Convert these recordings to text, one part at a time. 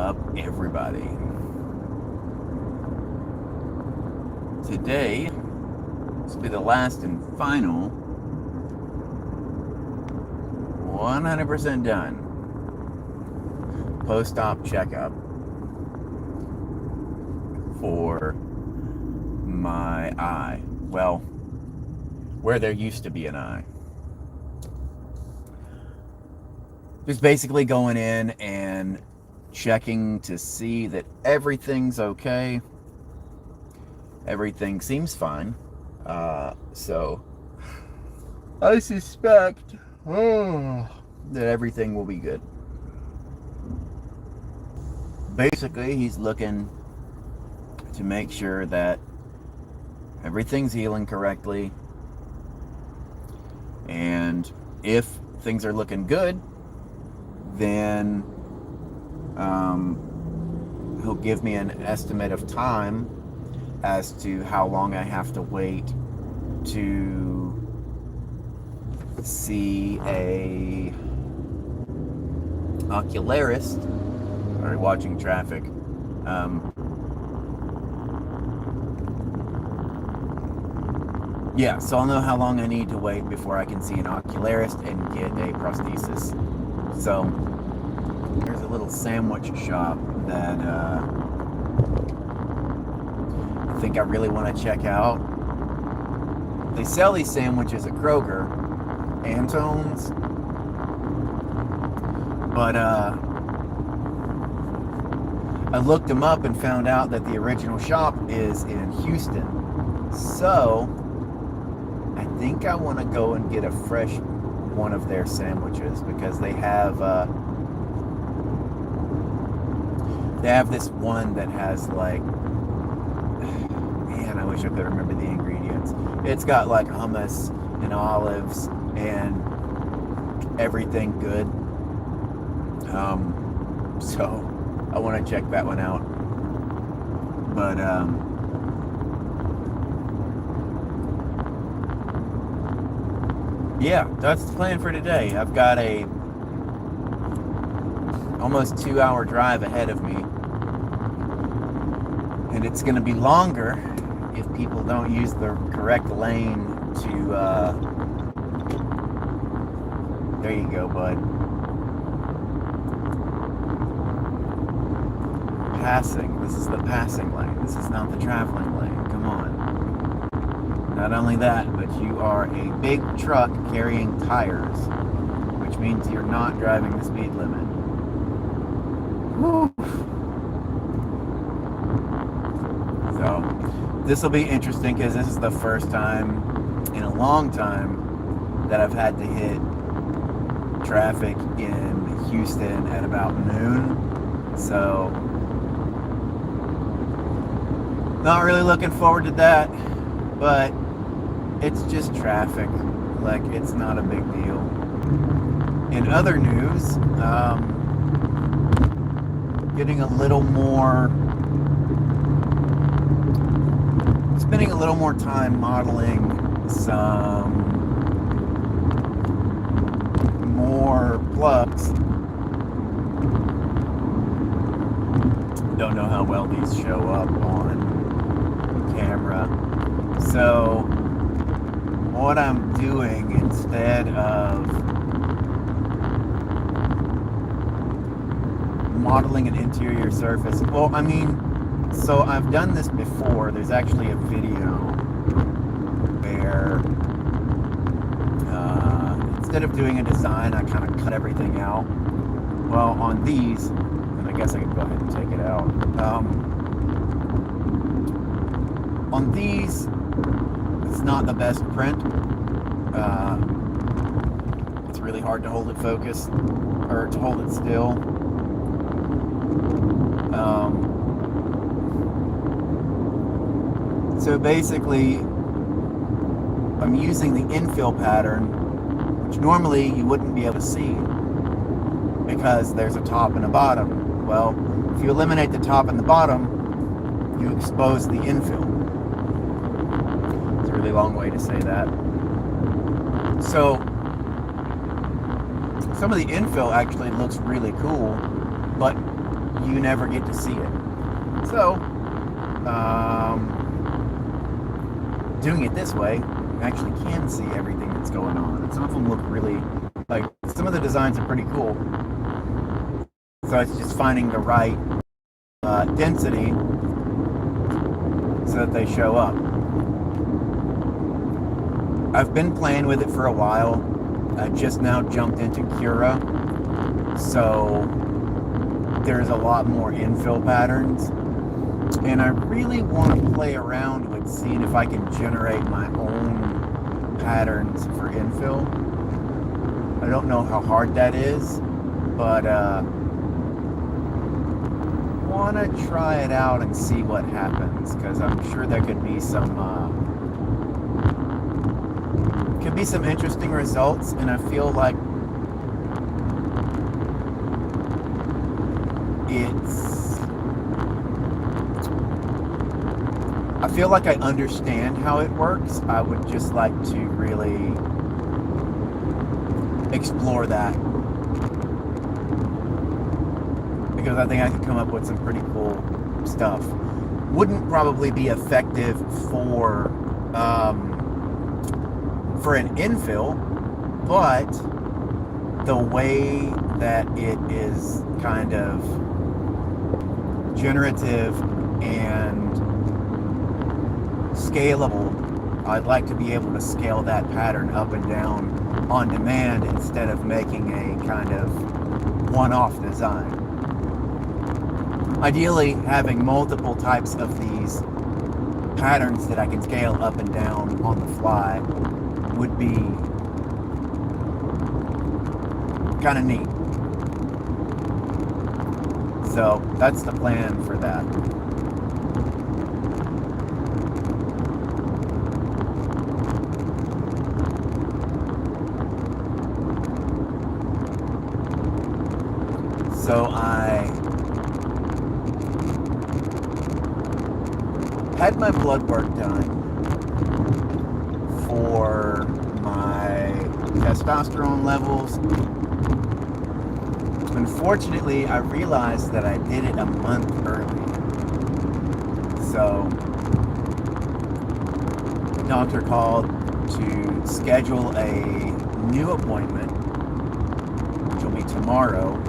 up, everybody? Today, this will be the last and final 100% done post-op checkup for my eye. Well, where there used to be an eye. Just basically going in and checking to see that everything's okay. Everything seems fine. So I suspect that everything will be good. Basically, he's looking to make sure that everything's healing correctly. And if things are looking good, then he'll give me an estimate of time as to how long I have to wait to see a ocularist. Sorry, watching traffic. Yeah, so I'll know how long I need to wait before I can see an ocularist and get a prosthesis. So there's a little sandwich shop that I think I really want to check out. They sell these sandwiches at Kroger, Antone's, but I looked them up and found out that the original shop is in Houston. So I think I want to go and get a fresh one of their sandwiches, because they have this one that has like, man, I wish I could remember the ingredients. It's got like hummus and olives and everything good. So I want to check that one out. But yeah, that's the plan for today. I've got a almost 2-hour drive ahead of me, and it's going to be longer if people don't use the correct lane to there you go, bud. Passing. This is the passing lane. This is not the traveling lane. Come on. Not only that, but you are a big truck carrying tires, which means you're not driving the speed limit. Woo. So this will be interesting, because this is the first time in a long time that I've had to hit traffic in Houston at about noon. So not really looking forward to that, but it's just traffic. Like, it's not a big deal. In other news, spending a little more time modeling some more plugs. Don't know how well these show up on camera. So what I'm doing, instead of modeling an interior surface, well, I mean, so I've done this before. There's actually a video where instead of doing a design, I kind of cut everything out. Well, on these, and I guess I could go ahead and take it out. On these, it's not the best print. It's really hard to hold it focused, or to hold it still. So basically, I'm using the infill pattern, which normally you wouldn't be able to see because there's a top and a bottom. Well, if you eliminate the top and the bottom, you expose the infill. It's a really long way to say that. So some of the infill actually looks really cool, but you never get to see it. So, doing it this way, you actually can see everything that's going on. And some of them look really, like, some of the designs are pretty cool. So it's just finding the right density so that they show up. I've been playing with it for a while. I just now jumped into Cura, so there's a lot more infill patterns, and I really want to play around with seeing if I can generate my own patterns for infill. I don't know how hard that is, but want to try it out and see what happens, because I'm sure there could be some interesting results, and I feel like I understand how it works. I would just like to really explore that, because I think I could come up with some pretty cool stuff. Wouldn't probably be effective for an infill, but the way that it is kind of generative and scalable, I'd like to be able to scale that pattern up and down on demand instead of making a kind of one-off design. Ideally, having multiple types of these patterns that I can scale up and down on the fly would be kind of neat. So that's the plan for that. So I had my blood work done for my testosterone levels. Unfortunately, I realized that I did it a month early. So the doctor called to schedule a new appointment, which will be tomorrow.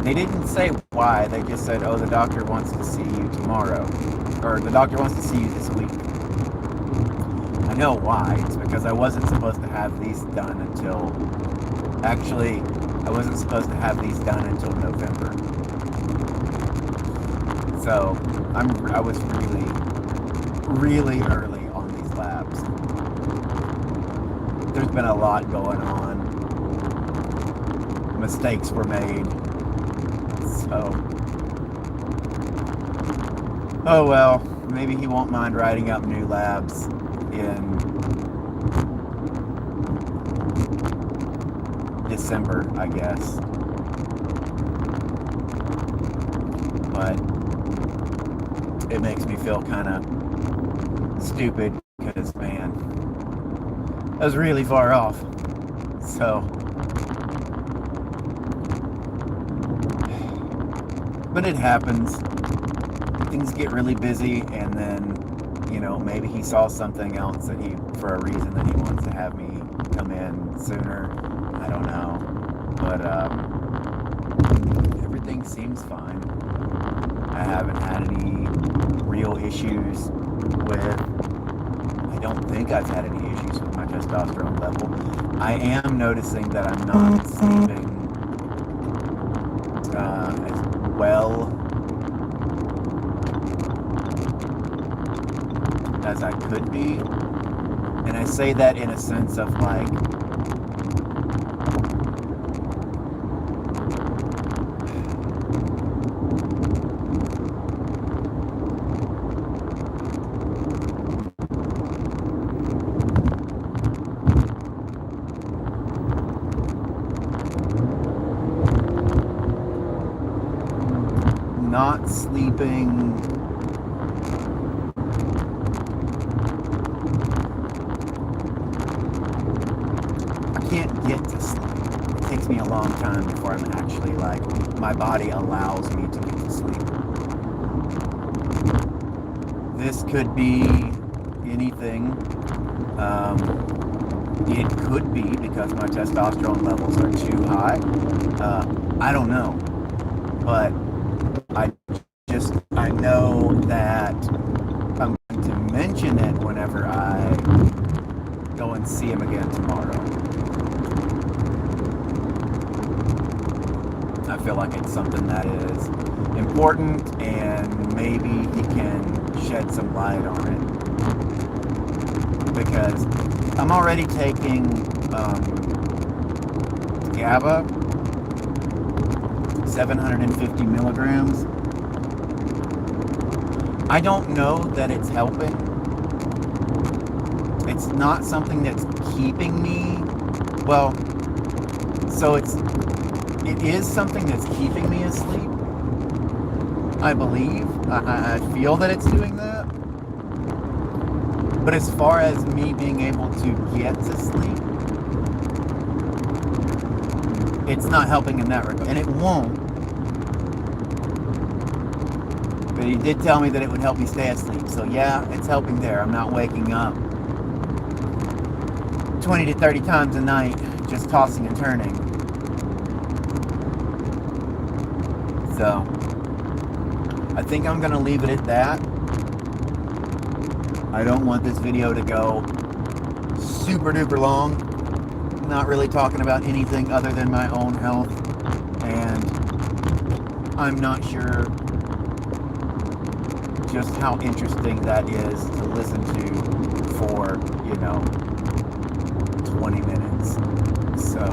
They didn't say why. They just said, oh, the doctor wants to see you tomorrow. Or the doctor wants to see you this week. I know why. It's because I wasn't supposed to have these done until... Actually, I wasn't supposed to have these done until November. So, I was really early on these labs. There's been a lot going on. Mistakes were made. So, oh well, maybe he won't mind writing up new labs in December, I guess. But it makes me feel kind of stupid because, man, I was really far off. So, but it happens. Things get really busy, and then, you know, maybe he saw something else that for a reason that he wants to have me come in sooner. I don't know. But everything seems fine. I haven't had any real issues with... I don't think I've had any issues with my testosterone level. I am noticing that I'm not sleeping as well as I could be. And I say that in a sense of like, not sleeping I can't get to sleep. It takes takes me a long time before I'm actually like, my body allows me to get to sleep. This could be anything. It could be because my testosterone levels are too high. I don't know. But I know that I'm going to mention it whenever I go and see him again tomorrow. I feel like it's something that is important and maybe he can shed some light on it. Because I'm already taking GABA, 750 milligrams. I don't know that it's helping. It's not something that's keeping me, well, so it is something that's keeping me asleep. I believe. I feel that it's doing that. But as far as me being able to get to sleep, it's not helping in that regard. And it won't. But he did tell me that it would help me stay asleep. So yeah, it's helping there. I'm not waking up 20 to 30 times a night just tossing and turning. So I think I'm going to leave it at that. I don't want this video to go super duper long. Not really talking about anything other than my own health. And I'm not sure just how interesting that is to listen to for, 20 minutes. So